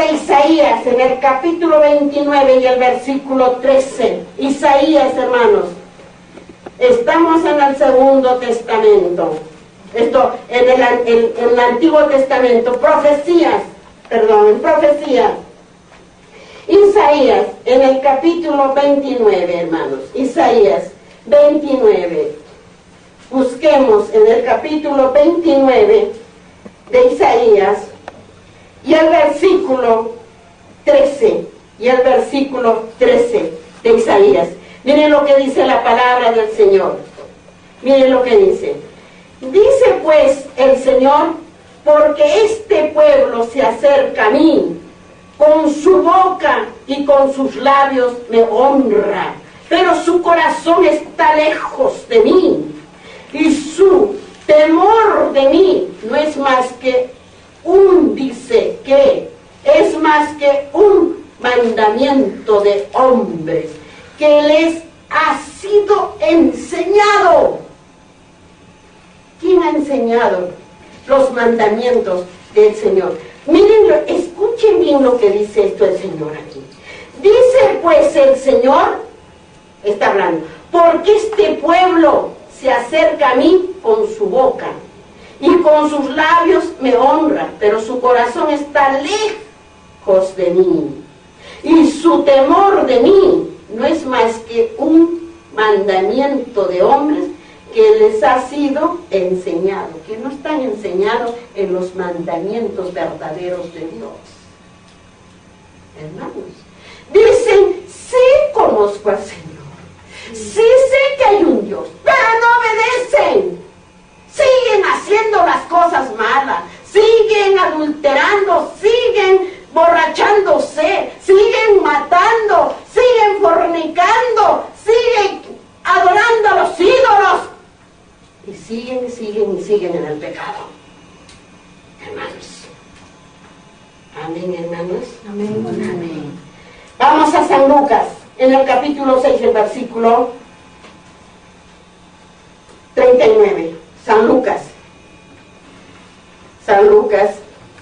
a Isaías en el capítulo 29 y el versículo 13. Isaías, hermanos. Estamos en el Segundo Testamento. Esto, en el Antiguo Testamento. Profecías. Isaías, en el capítulo 29, hermanos. Isaías 29. Busquemos en el capítulo 29 de Isaías y el versículo 13. Y el versículo 13 de Isaías. Miren lo que dice la palabra del Señor. Miren lo que dice. Dice pues el Señor, porque este pueblo se acerca a mí, con su boca y con sus labios me honra, pero su corazón está lejos de mí, y su temor de mí no es más que es más que un mandamiento de hombres, que les ha sido enseñado. ¿Quién ha enseñado los mandamientos del Señor? Miren, escuchen bien lo que dice esto el Señor aquí. Dice pues el Señor, está hablando, porque este pueblo se acerca a mí con su boca y con sus labios me honra, pero su corazón está lejos de mí, y su temor de mí no es más que un mandamiento de hombres que les ha sido enseñado, que no están enseñados en los mandamientos verdaderos de Dios. Hermanos, dicen, sí conozco al Señor, sí sé que hay un Dios, pero no obedecen, siguen haciendo las cosas malas, siguen adulterando, siguen borrachándose, siguen matando, siguen fornicando, siguen adorando a los ídolos, y siguen en el pecado. Hermanos, amén, hermanos. Amén. Amén. Vamos a San Lucas, en el capítulo 6, el versículo 39. San Lucas,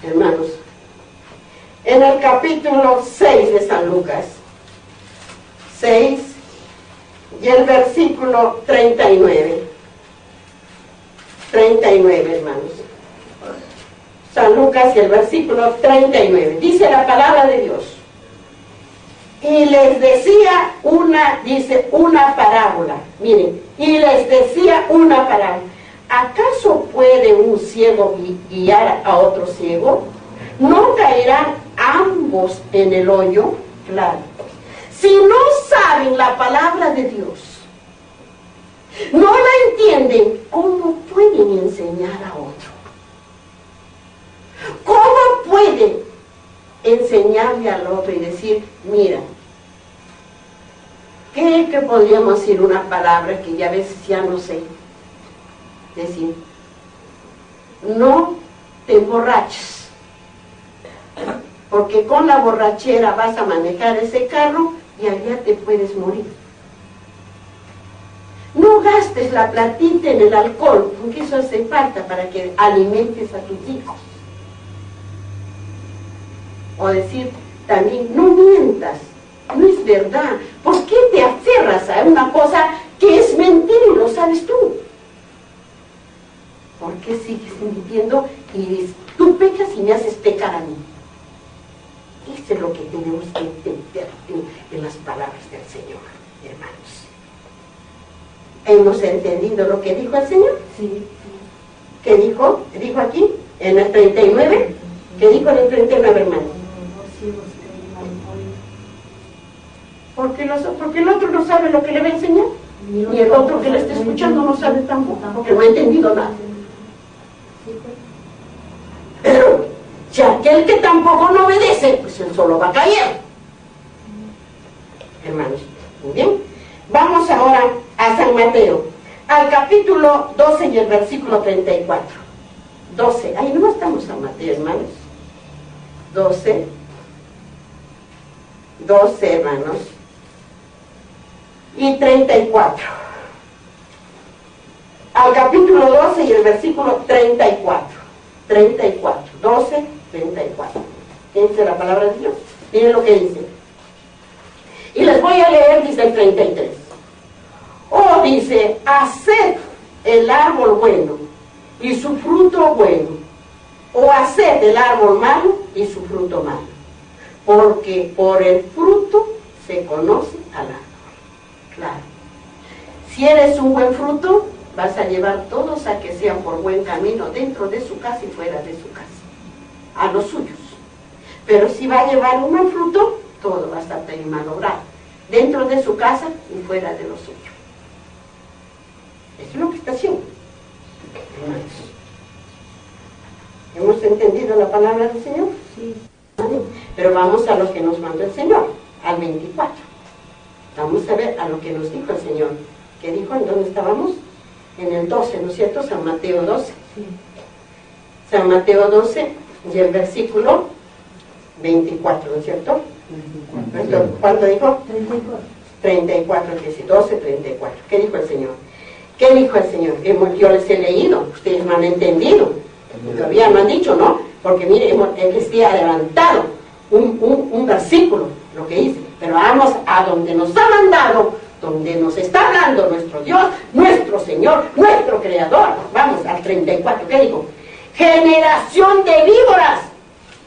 hermanos, en el capítulo 6 de San Lucas, 6 y el versículo 39. 39, hermanos. San Lucas y el versículo 39. Dice la palabra de Dios. Y les decía una parábola. Miren, y les decía una parábola. ¿Acaso puede un ciego guiar a otro ciego? ¿No caerán ambos en el hoyo? Claro. Si no saben la palabra de Dios, no la entienden, ¿cómo pueden enseñar a otro? ¿Cómo pueden enseñarle al otro y decir, mira, que podríamos decir una palabra que ya a veces ya no sé? Decir, no te emborraches, porque con la borrachera vas a manejar ese carro y allá te puedes morir. No gastes la platita en el alcohol, porque eso hace falta para que alimentes a tus hijos. O decir también, no mientas, no es verdad. ¿Por qué te aferras a una cosa que es mentira y lo sabes tú? ¿Por qué sigues mintiendo y dices, tú pecas y me haces pecar a mí? Eso es lo que tenemos que entender en las palabras del Señor, hermanos. ¿Hemos entendido lo que dijo el Señor? Sí. ¿Qué dijo? ¿Dijo aquí? ¿En el 39? ¿Qué dijo en el 39, hermano? Porque el otro no sabe lo que le va a enseñar. Y el otro que le está escuchando no sabe tampoco, porque no ha entendido nada. Pero si aquel que tampoco no obedece, pues él solo va a caer. Hermanos, muy bien. Vamos ahora a San Mateo, al capítulo 12 y el versículo 34. 12, ahí no estamos San Mateo, hermanos. 12, hermanos. Y 34. Al capítulo 12 y el versículo 34. 34, 12, 34. ¿Qué dice la palabra de Dios? Miren lo que dice. Y les voy a leer, dice el 33. Oh, dice, haced el árbol bueno y su fruto bueno, o haced el árbol malo y su fruto malo, porque por el fruto se conoce al árbol. Claro, si eres un buen fruto, vas a llevar todos a que sean por buen camino dentro de su casa y fuera de su casa, a los suyos. Pero si va a llevar un mal fruto, todo va a estar malogrado, dentro de su casa y fuera de lo suyo. Eso es lo que está haciendo. ¿Hemos entendido la palabra del Señor? Sí. Pero vamos a lo que nos mandó el Señor, al 24. Vamos a ver a lo que nos dijo el Señor. ¿Qué dijo? ¿En dónde estábamos? En el 12, ¿no es cierto? San Mateo 12. Sí. San Mateo 12 y el versículo 24, ¿no es cierto? 24. ¿Cuánto dijo? 34. 34, que sí, 12, 34. ¿Qué dijo el Señor? ¿Qué dijo el Señor? Yo les he leído, ustedes no han entendido. Todavía no han dicho, ¿no? Porque mire, él les ha adelantado un versículo, lo que dice. Pero vamos a donde nos ha mandado, donde nos está hablando nuestro Dios, nuestro Señor, nuestro Creador. Vamos al 34, ¿qué dijo? Generación de víboras,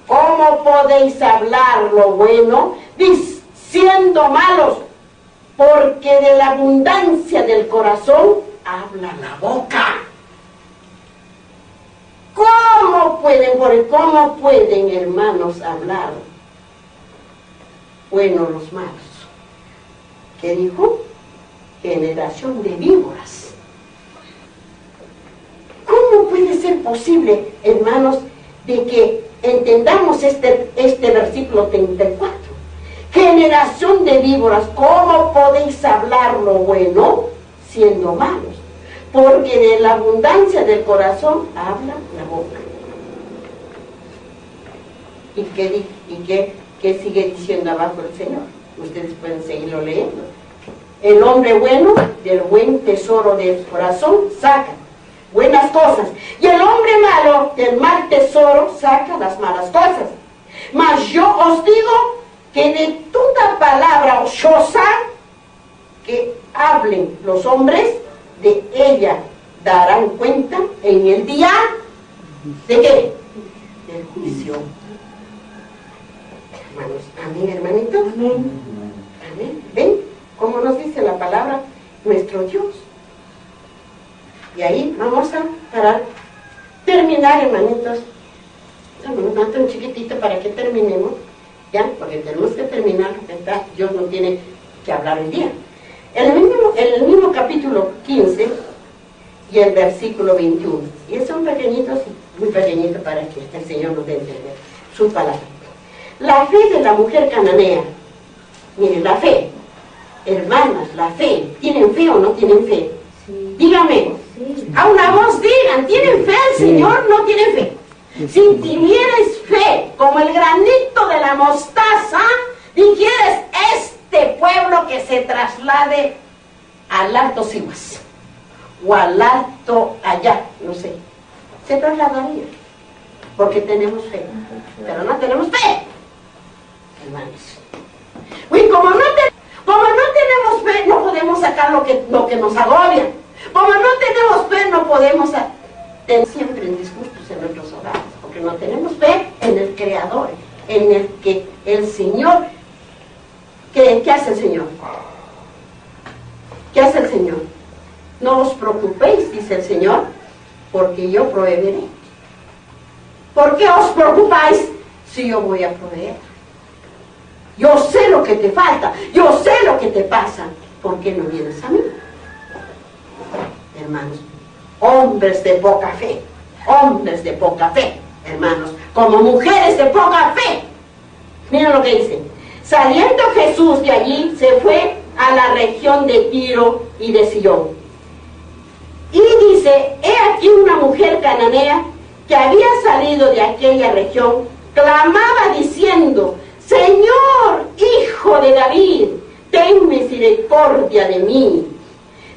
¿cómo podéis hablar lo bueno siendo malos? Porque de la abundancia del corazón habla la boca. ¿Cómo pueden, hermanos, hablar bueno los malos? ¿Qué dijo? Generación de víboras. ¿Cómo puede ser posible, hermanos, de que entendamos este versículo 34? Generación de víboras, ¿cómo podéis hablar lo bueno siendo malos? Porque de la abundancia del corazón habla la boca. ¿Y qué sigue diciendo abajo el Señor? Ustedes pueden seguirlo leyendo. El hombre bueno del buen tesoro del corazón saca buenas cosas, y el hombre malo del mal tesoro saca las malas cosas. Mas yo os digo que de toda palabra ociosa que hablen los hombres, de ella darán cuenta en el día ¿de qué? Del juicio. Hermanos, amén, hermanitos. Amén. Amén. ¿Ven cómo nos dice la palabra nuestro Dios? Y ahí vamos a terminar, hermanitos. No tan chiquitito para que terminemos, ¿ya? Porque tenemos que terminar, ¿verdad? Dios no tiene que hablar hoy día. En el mismo capítulo 15 y el versículo 21. Y son pequeñitos, muy pequeñitos para que el Señor nos dé a entender su palabra. La fe de la mujer cananea. Miren, la fe. Hermanas, la fe. ¿Tienen fe o no tienen fe? Sí. Dígame. Sí. A una voz digan, ¿tienen fe al Señor? ¿No tienen fe? Si tuvierais fe como el granito de la mostaza, dijeres este pueblo que se traslade al alto Sihuas o al alto allá, no sé, se trasladaría porque tenemos fe, pero no tenemos fe, hermanos. Uy, como no tenemos fe, no podemos sacar lo que nos agobia. Como no tenemos fe, no podemos tener siempre en disgustos en nuestros hogares, porque no tenemos fe en el Creador, en el que el Señor. ¿Qué hace el Señor? ¿Qué hace el Señor? No os preocupéis, dice el Señor, porque yo proveeré. ¿Por qué os preocupáis si yo voy a proveer? Yo sé lo que te falta, yo sé lo que te pasa. ¿Por qué no vienes a mí? Hermanos, hombres de poca fe, hermanos, como mujeres de poca fe. Miren lo que dice. Saliendo Jesús de allí, se fue a la región de Tiro y de Sidón. Y dice, he aquí una mujer cananea que había salido de aquella región, clamaba diciendo, Señor, Hijo de David, ten misericordia de mí.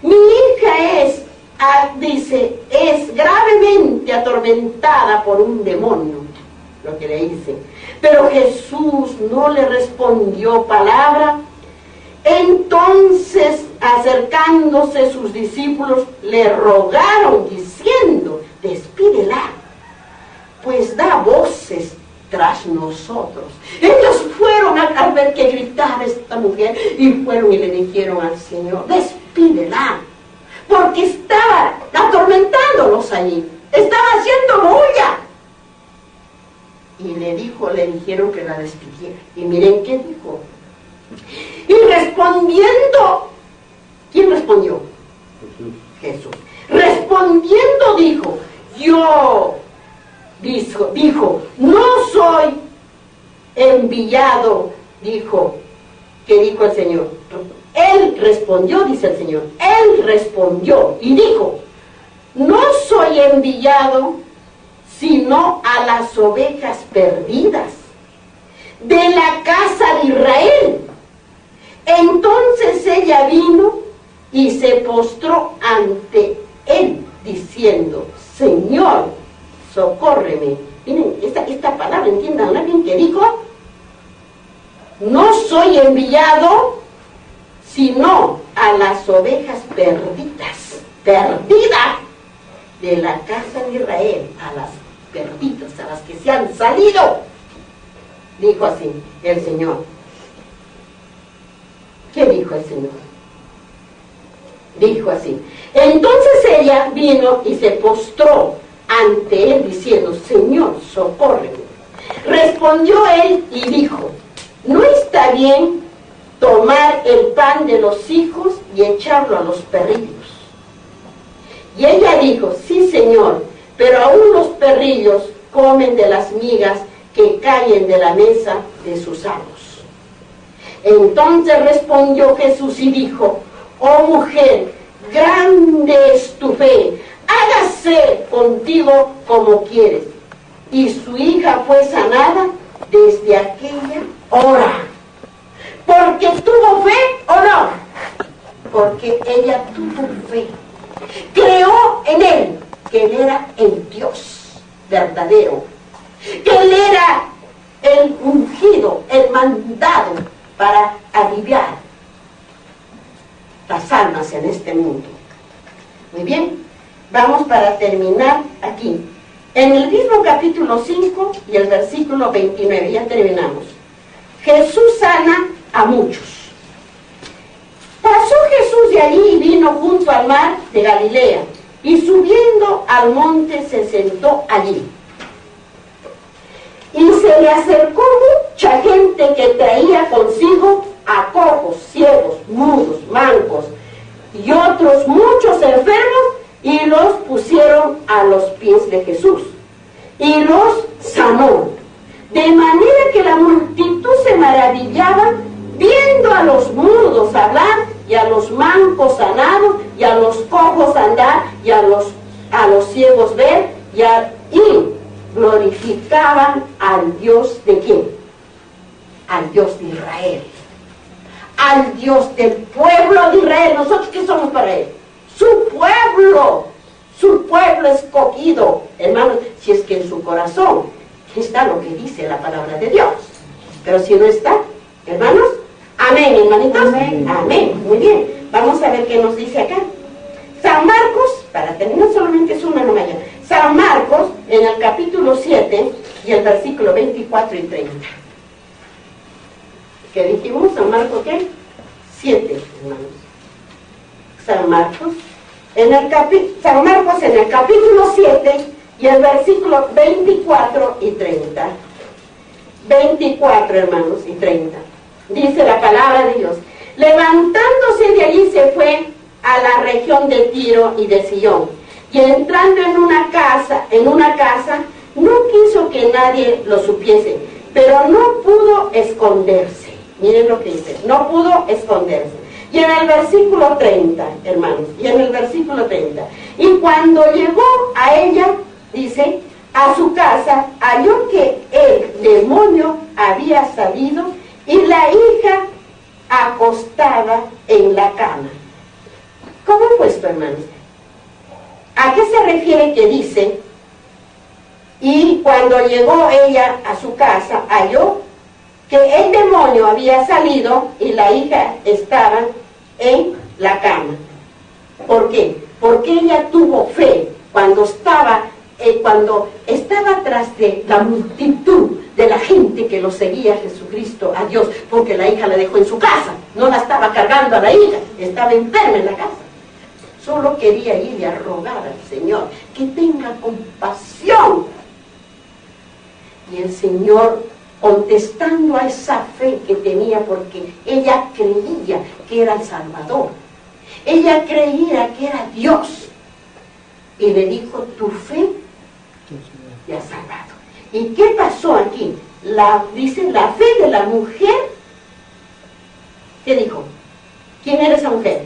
Mi hija es gravemente atormentada por un demonio, lo que le dice. Pero Jesús no le respondió palabra. Entonces, acercándose sus discípulos, le rogaron diciendo: despídela, pues da voces tras nosotros. Ellos fueron al ver que gritaba esta mujer, y fueron y le dijeron al Señor: despídela, porque estaba atormentándolos allí, estaba haciendo bulla. Y le dijeron que la despidiera. Y miren qué dijo. Y respondiendo, ¿quién respondió? Jesús. Respondiendo dijo: dijo, no soy enviado, dijo. ¿Qué dijo el Señor? Él respondió, dice el Señor. Él respondió y dijo: no soy enviado sino a las ovejas perdidas de la casa de Israel. Entonces ella vino y se postró ante él, diciendo: Señor, socórreme. Miren, esta palabra, entiendan bien, que dijo: no soy enviado sino a las ovejas perdidas de la casa de Israel, a las perdidas, a las que se han salido. Dijo así el Señor. ¿Qué dijo el Señor? Dijo así. Entonces ella vino y se postró ante él diciendo: Señor, socórreme. Respondió él y dijo: no está bien tomar el pan de los hijos y echarlo a los perrillos. Y ella dijo: sí, Señor, pero aún los perrillos comen de las migas que caen de la mesa de sus amos. Entonces respondió Jesús y dijo: oh mujer, grande es tu fe, hágase contigo como quieres. Y su hija fue sanada desde aquella hora. ¿Porque tuvo fe o no? Porque ella tuvo fe. Creó en él, que él era el Dios verdadero, que él era el ungido, el mandado para aliviar las almas en este mundo. Muy bien, vamos para terminar aquí. En el mismo capítulo 5 y el versículo 29, ya terminamos. Jesús sana a muchos. Pasó Jesús de allí y vino junto al mar de Galilea, y subiendo al monte se sentó allí. Y se le acercó mucha gente que traía consigo a cojos, ciegos, mudos, mancos y otros muchos enfermos, y los pusieron a los pies de Jesús y los sanó. De manera que la multitud se maravillaba viendo a los mudos hablar, y a los mancos sanados, y a los cojos andar, y a los ciegos ver, y glorificaban al Dios de ¿quién? Al Dios de Israel, al Dios del pueblo de Israel. ¿Nosotros qué somos para él? Su pueblo escogido. Hermanos, si es que en su corazón está lo que dice la palabra de Dios. Pero si no está, hermanos, amén, hermanitos. Amén. Amén. Muy bien. Vamos a ver qué nos dice acá. San Marcos, para terminar solamente es una nomás ya. San Marcos, en el capítulo 7 y el versículo 24 y 30. ¿Qué dijimos? San Marcos, ¿qué? 7, hermanos. San Marcos en el capítulo 7 y el versículo 24 y 30. 24, hermanos, y 30. Dice la palabra de Dios: levantándose de allí se fue a la región de Tiro y de Sidón, y entrando en una casa, no quiso que nadie lo supiese, pero no pudo esconderse. Miren lo que dice: no pudo esconderse. Y en el versículo 30, hermanos, y cuando llegó a ella, dice, a su casa, halló que el demonio había salido y la hija acostada en la cama. ¿Cómo fue esto, hermanos? ¿A qué se refiere que dice? Y cuando llegó ella a su casa, halló que el demonio había salido y la hija estaba en la cama. ¿Por qué? Porque ella tuvo fe cuando estaba tras de la multitud de la gente que lo seguía a Jesucristo, a Dios, porque la hija la dejó en su casa, no la estaba cargando a la hija, estaba enferma en la casa. Solo quería ir a rogar al Señor que tenga compasión. Y el Señor, contestando a esa fe que tenía, porque ella creía que era el Salvador, ella creía que era Dios, y le dijo: tu fe te ha salvado. ¿Y qué pasó aquí? Dice, la fe de la mujer. ¿Qué dijo? ¿Quién era esa mujer?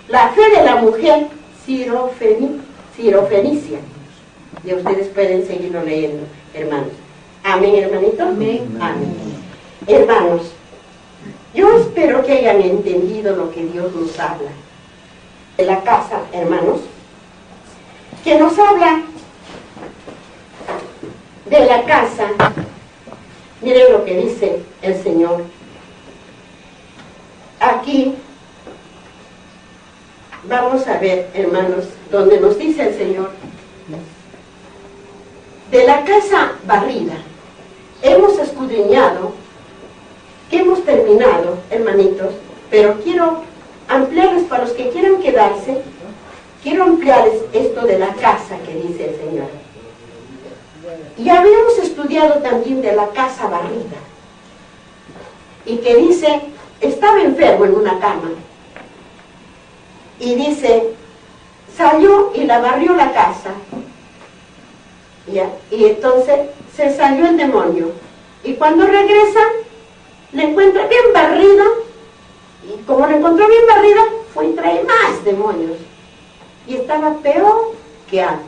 La fe de la mujer sirofenicia. Y ustedes pueden seguirlo leyendo, hermanos. Amén, hermanito. Amén. Amén. Hermanos, yo espero que hayan entendido lo que Dios nos habla de la casa, hermanos, que nos habla de la casa. Miren lo que dice el Señor aquí. Vamos a ver, hermanos, donde nos dice el Señor de la casa barrida. Hemos escudriñado, que hemos terminado, hermanitos, pero quiero ampliarles, para los que quieran quedarse, quiero ampliarles esto de la casa que dice el Señor. Y habíamos estudiado también de la casa barrida, y que dice, estaba enfermo en una cama, y dice, salió y la barrió la casa, ¿ya? Y entonces se salió el demonio, y cuando regresa le encuentra bien barrida, y como lo encontró bien barrida, fue y trae más demonios, y estaba peor que antes.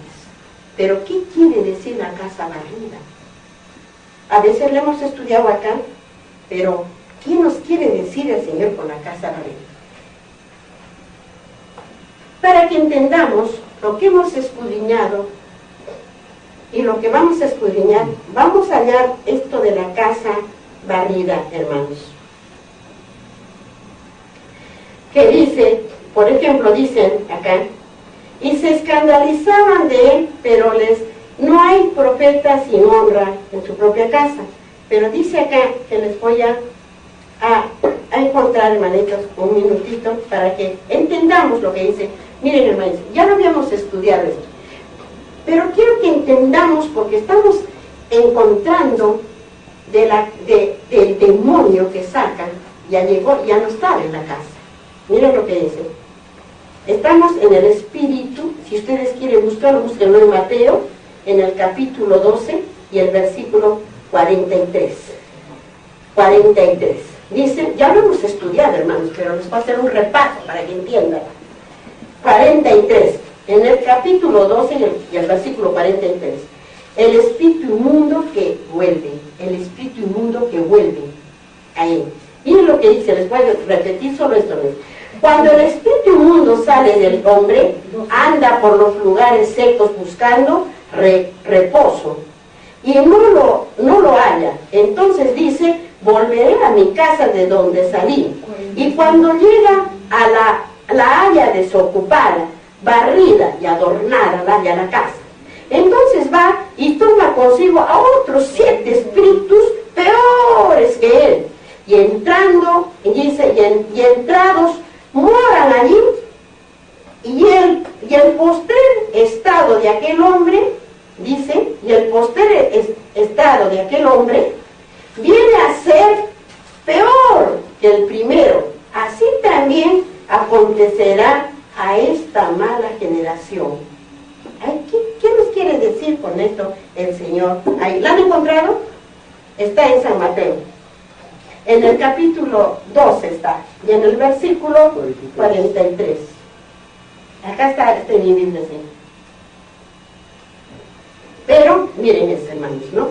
Pero ¿qué quiere decir la casa barrida? A veces le hemos estudiado acá, pero ¿qué nos quiere decir el Señor con la casa barrida? Para que entendamos lo que hemos escudriñado y lo que vamos a escudriñar, vamos a hallar esto de la casa barrida, hermanos. Que dice, por ejemplo, dicen acá, y se escandalizaban de él, pero no hay profeta sin honra en su propia casa. Pero dice acá, que les voy a encontrar, hermanitos, un minutito, para que entendamos lo que dice. Miren, hermanos, ya lo habíamos estudiado esto, pero quiero que entendamos, porque estamos encontrando del demonio que sacan. Ya llegó, ya no estaba en la casa. Miren lo que dice. Estamos en el Espíritu. Si ustedes quieren buscarlo, búsquenlo en Mateo, en el capítulo 12 y el versículo 43. 43. Dice, ya lo hemos estudiado, hermanos, pero les voy a hacer un repaso para que entiendan. 43. En el capítulo 12 y el versículo 43. El espíritu inmundo que vuelve. El espíritu inmundo que vuelve. Ahí. Miren lo que dice, les voy a repetir solo esto. Cuando el espíritu inmundo sale del hombre, anda por los lugares secos buscando reposo, y no lo halla. Entonces dice, volveré a mi casa de donde salí. Y cuando llega a la halla desocupada, barrida y adornada, la halla la casa. Entonces va y toma consigo a otros 7 espíritus peores que él. Y entrando, dice, y entrados, moran allí, y el postrer estado de aquel hombre, dice, y el postrer estado de aquel hombre viene a ser peor que el primero. Así también acontecerá a esta mala generación. Ay, ¿qué nos quiere decir con esto el Señor? Ahí, ¿la han encontrado? Está en San Mateo. En el capítulo 12 está, y en el versículo 43. Acá está en mi Biblia, ¿sí? Pero, miren eso, hermanos, ¿no?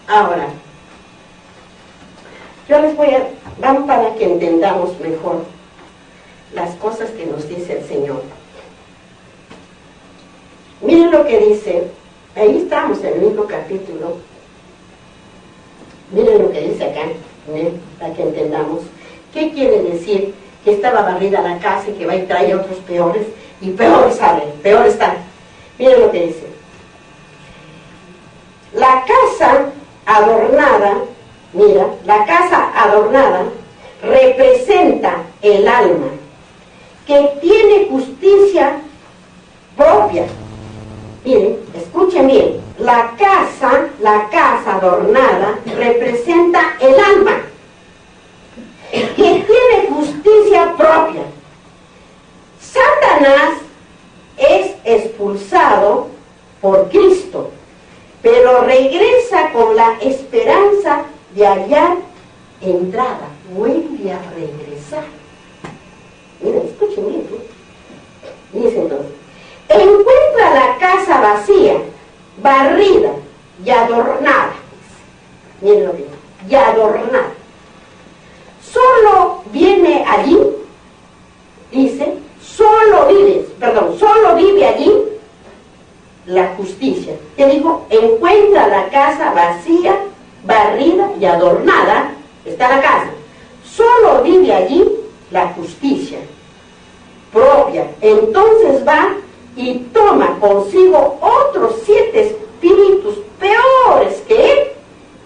Ahora, yo les vamos para que entendamos mejor las cosas que nos dice el Señor. Miren lo que dice Ahí estamos en el mismo capítulo. Miren lo que dice acá, para que entendamos. ¿Qué quiere decir? Que estaba barrida la casa y que va y trae otros peores, y peor salen, peor están. Miren lo que dice. La casa adornada, mira, la casa adornada representa el alma, que tiene justicia propia. Miren, escuchen bien, la casa adornada representa el alma, que tiene justicia propia. Satanás es expulsado por Cristo, pero regresa con la esperanza de hallar entrada, vuelve a regresar. Miren, escuchen bien, ¿no? Dice entonces, encuentra la casa vacía, barrida y adornada. Miren lo que dice, y adornada. Solo viene allí, dice, solo vive allí la justicia. Que dijo, encuentra la casa vacía, barrida y adornada, está la casa. Solo vive allí la justicia propia. Entonces va y toma consigo otros 7 espíritus peores que él,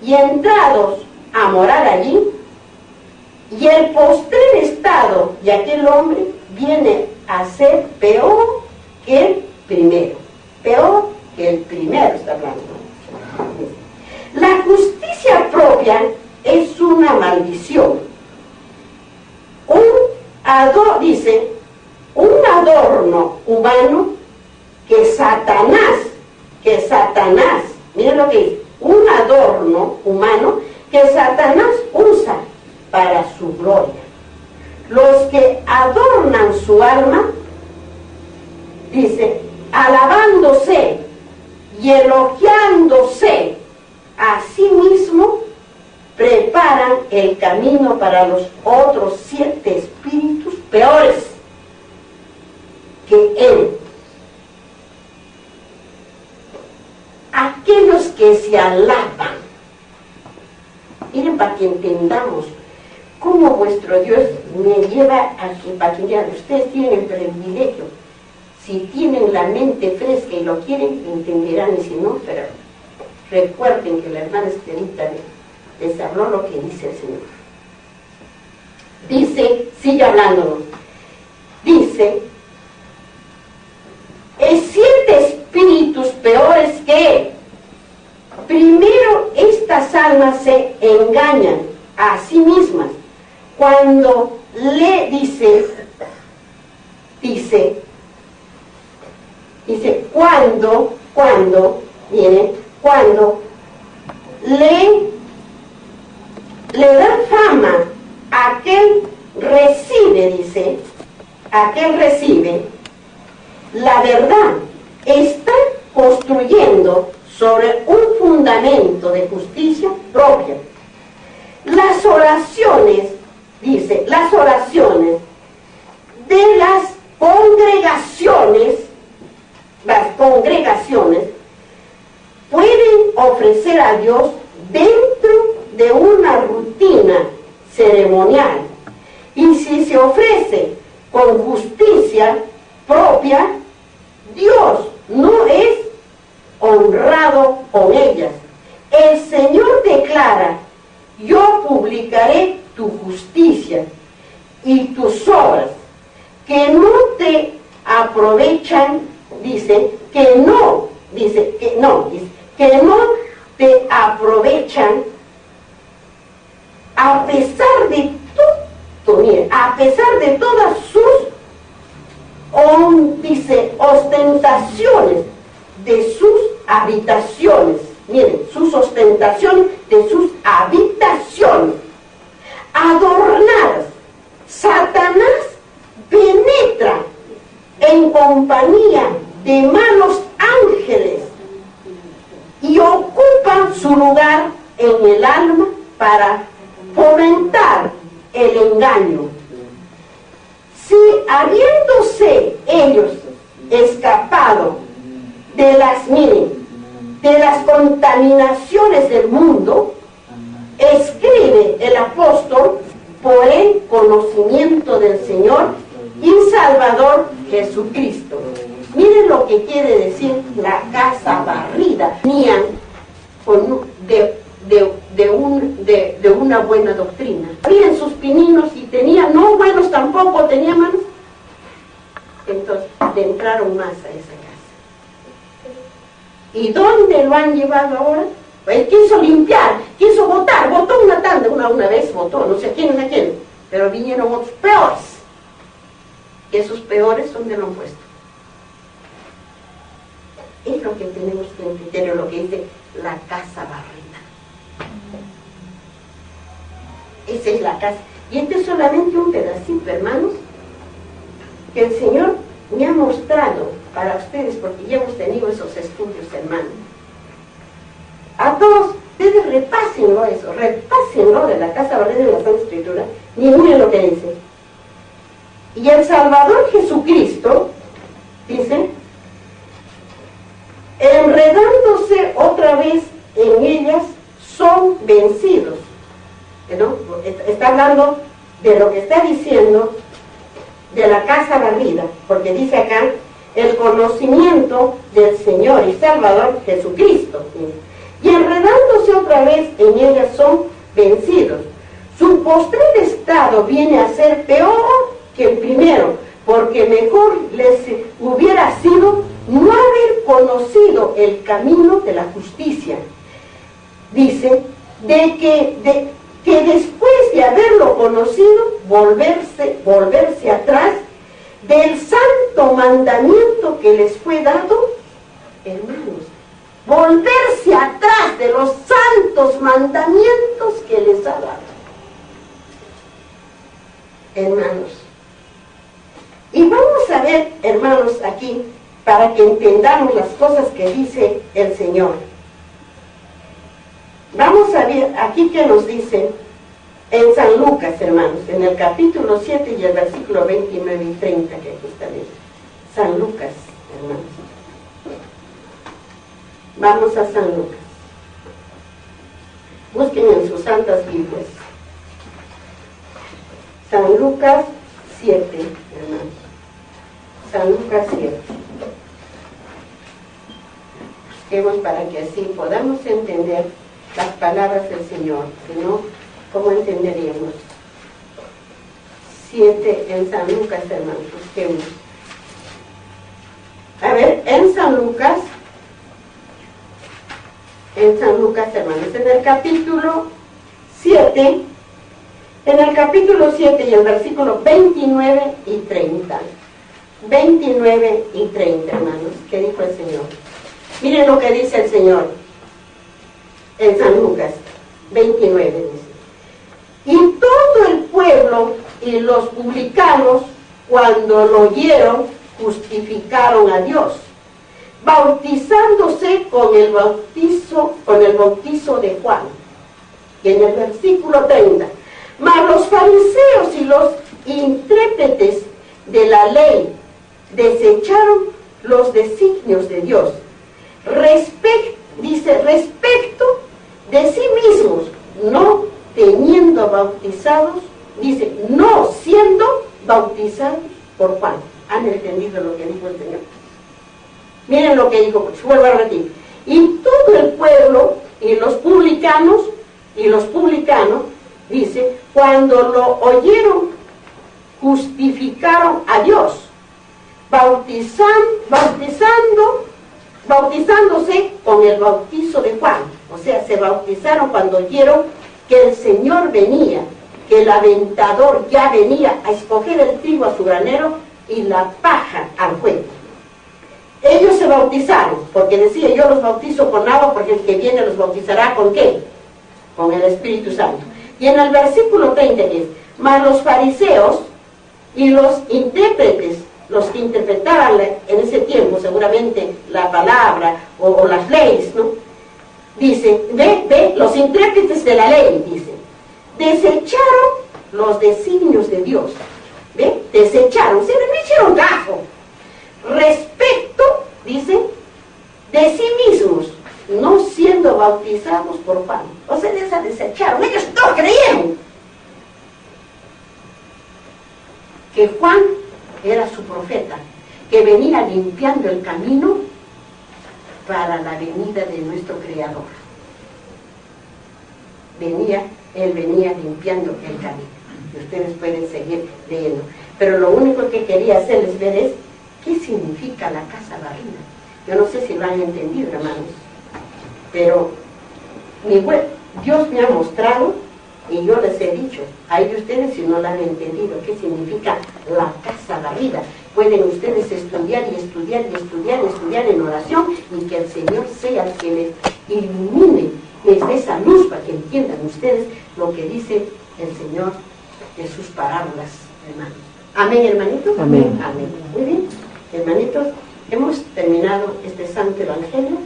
y entrados a morar allí, y el postrer estado de aquel hombre viene a ser peor que el primero. Peor que el primero, está hablando. La justicia propia es una maldición. Dice, un adorno humano que Satanás, miren lo que dice, un adorno humano que Satanás usa para su gloria. Los que adornan su alma, dice, alabándose y elogiándose a sí mismo, preparan el camino para los otros 7 espíritus peores que él. Aquellos que se alaban. Miren, para que entendamos cómo vuestro Dios me lleva a que, para que digan, ustedes tienen el privilegio. Si tienen la mente fresca y lo quieren, entenderán, y si no, pero recuerden que la hermana Estelita les habló lo que dice el Señor. Dice, sigue hablándonos, dice, es 7 espíritus peores que él. Primero, estas almas se engañan a sí mismas cuando le dice, cuando le da fama a aquel recibe la verdad, está construyendo sobre un fundamento de justicia propia. Las oraciones de las congregaciones pueden ofrecer a Dios dentro de una rutina ceremonial, y si se ofrece con justicia propia, Dios no es honrado con ellas. El Señor declara, yo publicaré tu justicia y tus obras, que no te aprovechan, que no te aprovechan, a pesar de todo, a pesar de todas sus ostentaciones de sus habitaciones. Miren, sus ostentaciones de sus habitaciones adornadas. Satanás penetra en compañía de malos ángeles y ocupa su lugar en el alma para fomentar el engaño. Si habiéndose ellos escapado de las de las contaminaciones del mundo, escribe el apóstol por el conocimiento del Señor y Salvador Jesucristo. Miren lo que quiere decir la casa barrida. Tenían de una buena doctrina. Habían sus pininos y tenían, no buenos tampoco, tenían malos. Entonces entraron más a esa casa. ¿Y dónde lo han llevado ahora? Él quiso limpiar, quiso votar, votó una tanda, una vez votó, no sé a quién, pero vinieron otros peores. Y esos peores, ¿dónde lo han puesto? Es lo que tenemos que entender, lo que dice la casa barrida. Esa es la casa. Y este es solamente un pedacito, hermanos, que el Señor me ha mostrado para ustedes, porque ya hemos tenido esos estudios, hermanos. A todos ustedes repásenlo eso, repásenlo de la casa barrida de la Santa Escritura, y miren lo que dice. Y el Salvador Jesucristo, dice, enredándose otra vez en ellas, son vencidos. ¿No? Está hablando de lo que está diciendo de la casa barrida, porque dice acá, el conocimiento del Señor y Salvador Jesucristo. Y enredándose otra vez en ellas son vencidos. Su postrer estado viene a ser peor que el primero, porque mejor les hubiera sido no haber conocido el camino de la justicia. Dice, que después de haberlo conocido, volverse atrás del santo mandamiento que les fue dado, hermanos, volverse atrás de los santos mandamientos que les ha dado, hermanos. Y vamos a ver, hermanos, aquí, para que entendamos las cosas que dice el Señor. Vamos a ver aquí que nos dice en San Lucas, hermanos, en el capítulo 7 y el versículo 29 y 30, que aquí está bien. San Lucas, hermanos. Vamos a San Lucas. Busquen en sus santas Biblias. San Lucas 7, hermanos. San Lucas 7. Busquemos para que así podamos entender las palabras del Señor, si no, ¿cómo entenderíamos? 7 en San Lucas, hermanos, busquemos. A ver, en San Lucas, hermanos, en el capítulo 7, y el versículo 29 y 30. 29 y 30, hermanos, ¿qué dijo el Señor? Miren lo que dice el Señor. En San Lucas 29 dice, y todo el pueblo y los publicanos, cuando lo oyeron, justificaron a Dios, bautizándose con el bautizo de Juan. Y en el versículo 30, mas los fariseos y los intérpretes de la ley desecharon los designios de Dios, respecto de sí mismos, no teniendo bautizados, dice, no siendo bautizados por Juan. ¿Han entendido lo que dijo el Señor? Miren lo que dijo, vuelvo a repetir. Y todo el pueblo y los publicanos, dice, cuando lo oyeron, justificaron a Dios, bautizándose con el bautizo de Juan. O sea, se bautizaron cuando oyeron que el Señor venía, que el aventador ya venía a escoger el trigo a su granero y la paja al fuego. Ellos se bautizaron, porque decía, yo los bautizo con agua, porque el que viene los bautizará ¿con qué? Con el Espíritu Santo. Y en el versículo 30 es, mas los fariseos y los intérpretes, los que interpretaban en ese tiempo seguramente la palabra o las leyes, ¿no? Dice, los intérpretes de la ley, dice, desecharon los designios de Dios. ¿Ve? Desecharon, se le hicieron caso. Respecto, dice, de sí mismos, no siendo bautizados por Juan. O sea, les desecharon, ellos no creyeron que Juan era su profeta, que venía limpiando el camino para la venida de nuestro Creador. Él venía limpiando el camino. Y ustedes pueden seguir leyendo. Pero lo único que quería hacerles ver es qué significa la casa barrida. Yo no sé si lo han entendido, hermanos, pero Dios me ha mostrado y yo les he dicho, hay de ustedes si no lo han entendido, qué significa la casa barrida. Pueden ustedes estudiar y estudiar y estudiar y estudiar en oración y que el Señor sea el que les ilumine, les dé esa luz para que entiendan ustedes lo que dice el Señor de sus parábolas, hermanos. Amén, hermanitos. Amén. Amén. Muy bien, hermanitos, hemos terminado este santo evangelio.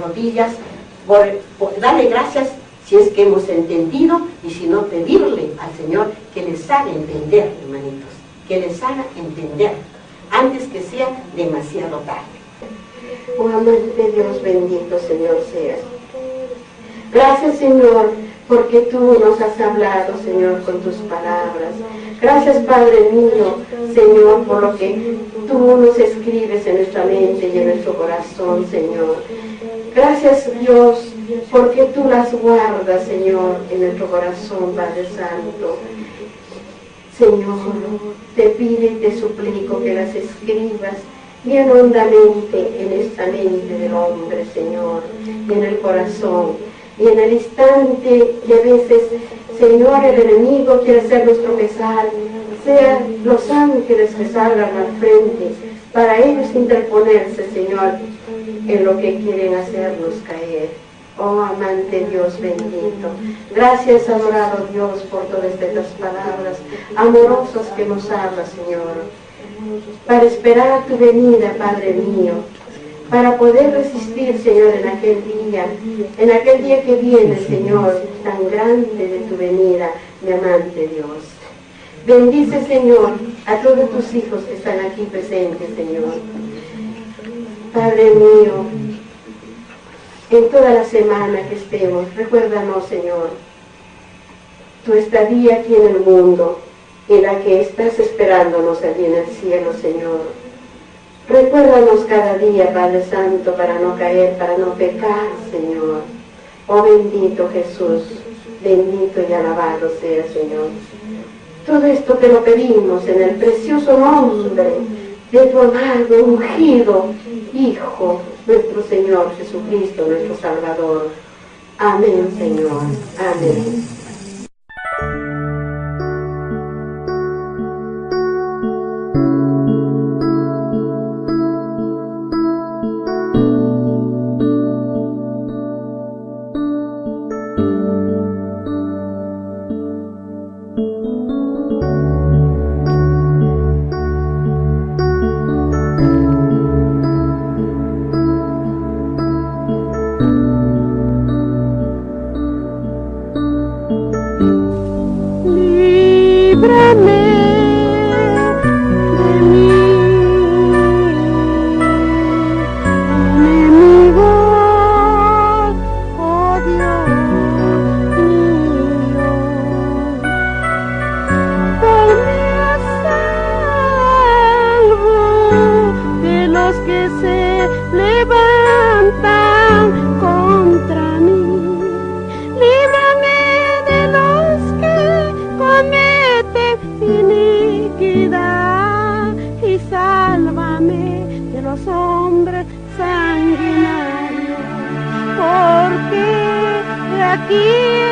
Rodillas, por darle gracias si es que hemos entendido, y si no, pedirle al Señor que les haga entender, hermanitos, que les haga entender antes que sea demasiado tarde. Oh amante Dios bendito, Señor, seas. Gracias, Señor, porque tú nos has hablado, Señor, con tus palabras. Gracias, Padre mío, Señor, por lo que tú nos escribes en nuestra mente y en nuestro corazón, Señor. Gracias, Dios, porque tú las guardas, Señor, en nuestro corazón, Padre Santo. Señor, te pido y te suplico que las escribas bien hondamente en esta mente del hombre, Señor, y en el corazón. Y en el instante que a veces, Señor, el enemigo quiere hacernos tropezar, sean los ángeles que salgan al frente para ellos interponerse, Señor, en lo que quieren hacernos caer. Oh amante Dios bendito, gracias adorado Dios por todas estas palabras amorosas que nos hablas, Señor, para esperar tu venida, Padre mío, para poder resistir, Señor, en aquel día que viene, Señor, tan grande de tu venida, mi amante Dios. Bendice, Señor, a todos tus hijos que están aquí presentes, Señor. Padre mío, en toda la semana que estemos, recuérdanos, Señor, tu estadía aquí en el mundo y la que estás esperándonos allí en el cielo, Señor. Recuérdanos cada día, Padre Santo, para no caer, para no pecar, Señor. Oh bendito Jesús, bendito y alabado sea, Señor. Todo esto te lo pedimos en el precioso nombre de tu amado, ungido Hijo, nuestro Señor Jesucristo, nuestro Salvador. Amén, Señor. Amén. Aquí